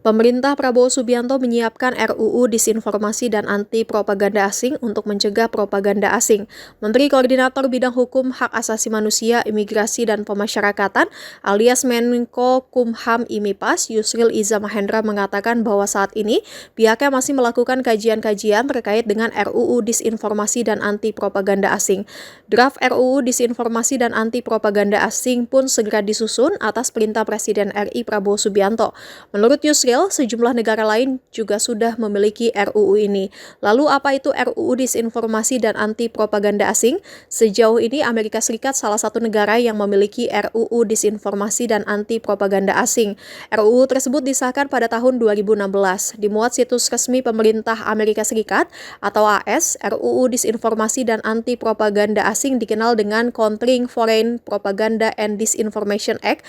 Pemerintah Prabowo Subianto menyiapkan RUU Disinformasi dan Anti Propaganda Asing untuk mencegah propaganda asing. Menteri Koordinator Bidang Hukum, Hak Asasi Manusia, Imigrasi dan Pemasyarakatan alias Menko Kumham IMIPAS, Yusril Iza Mahendra mengatakan bahwa saat ini pihaknya masih melakukan kajian-kajian terkait dengan RUU Disinformasi dan Anti Propaganda Asing. Draft RUU Disinformasi dan Anti Propaganda Asing pun segera disusun atas perintah Presiden RI Prabowo Subianto. Menurut Yusril, sejumlah negara lain juga sudah memiliki RUU ini. Lalu apa itu RUU Disinformasi dan Anti Propaganda Asing? Sejauh ini Amerika Serikat salah satu negara yang memiliki RUU Disinformasi dan Anti Propaganda Asing. RUU tersebut disahkan pada tahun 2016. Dimuat situs resmi pemerintah Amerika Serikat atau AS, RUU Disinformasi dan Anti Propaganda Asing dikenal dengan Countering Foreign Propaganda and Disinformation Act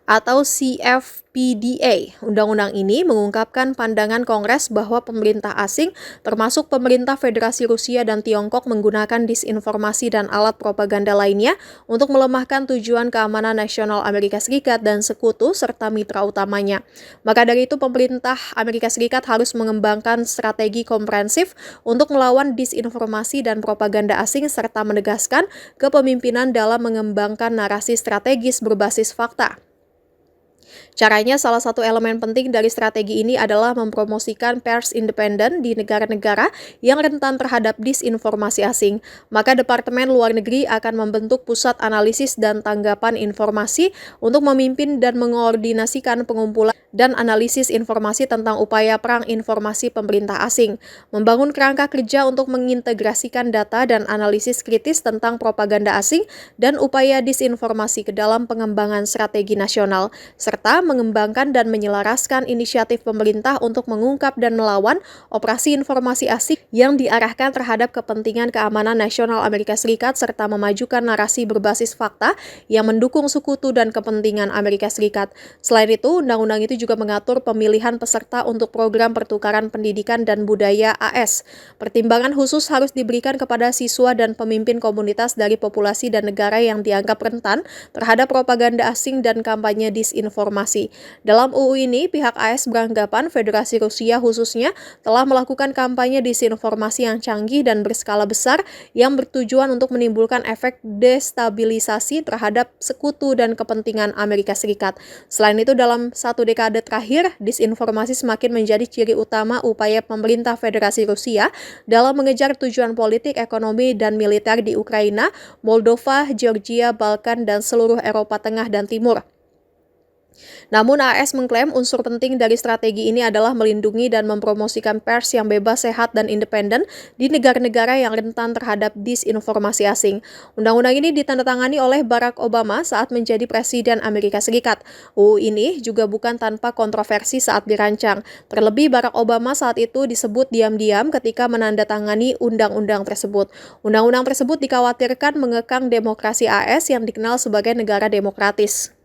atau CFPDA. Undang-undang ini mengungkapkan pandangan Kongres bahwa pemerintah asing, termasuk pemerintah Federasi Rusia dan Tiongkok, menggunakan disinformasi dan alat propaganda lainnya untuk melemahkan tujuan keamanan nasional Amerika Serikat dan sekutu serta mitra utamanya. Maka dari itu, pemerintah Amerika Serikat harus mengembangkan strategi komprehensif untuk melawan disinformasi dan propaganda asing serta menegaskan kepemimpinan dalam mengembangkan narasi strategis berbasis fakta. Caranya, salah satu elemen penting dari strategi ini adalah mempromosikan pers independen di negara-negara yang rentan terhadap disinformasi asing. Maka Departemen Luar Negeri akan membentuk pusat analisis dan tanggapan informasi untuk memimpin dan mengkoordinasikan pengumpulan dan analisis informasi tentang upaya perang informasi pemerintah asing, membangun kerangka kerja untuk mengintegrasikan data dan analisis kritis tentang propaganda asing dan upaya disinformasi ke dalam pengembangan strategi nasional, serta mengembangkan dan menyelaraskan inisiatif pemerintah untuk mengungkap dan melawan operasi informasi asing yang diarahkan terhadap kepentingan keamanan nasional Amerika Serikat serta memajukan narasi berbasis fakta yang mendukung sekutu dan kepentingan Amerika Serikat. Selain itu, undang-undang itu juga mengatur pemilihan peserta untuk program pertukaran pendidikan dan budaya AS. Pertimbangan khusus harus diberikan kepada siswa dan pemimpin komunitas dari populasi dan negara yang dianggap rentan terhadap propaganda asing dan kampanye disinformasi. Dalam UU ini, pihak AS beranggapan Federasi Rusia khususnya telah melakukan kampanye disinformasi yang canggih dan berskala besar yang bertujuan untuk menimbulkan efek destabilisasi terhadap sekutu dan kepentingan Amerika Serikat. Selain itu, dalam satu dekade terakhir, disinformasi semakin menjadi ciri utama upaya pemerintah Federasi Rusia dalam mengejar tujuan politik, ekonomi, dan militer di Ukraina, Moldova, Georgia, Balkan, dan seluruh Eropa Tengah dan Timur. Namun AS mengklaim unsur penting dari strategi ini adalah melindungi dan mempromosikan pers yang bebas, sehat, dan independen di negara-negara yang rentan terhadap disinformasi asing. Undang-undang ini ditandatangani oleh Barack Obama saat menjadi Presiden Amerika Serikat. UU ini juga bukan tanpa kontroversi saat dirancang. Terlebih Barack Obama saat itu disebut diam-diam ketika menandatangani undang-undang tersebut. Undang-undang tersebut dikhawatirkan mengekang demokrasi AS yang dikenal sebagai negara demokratis.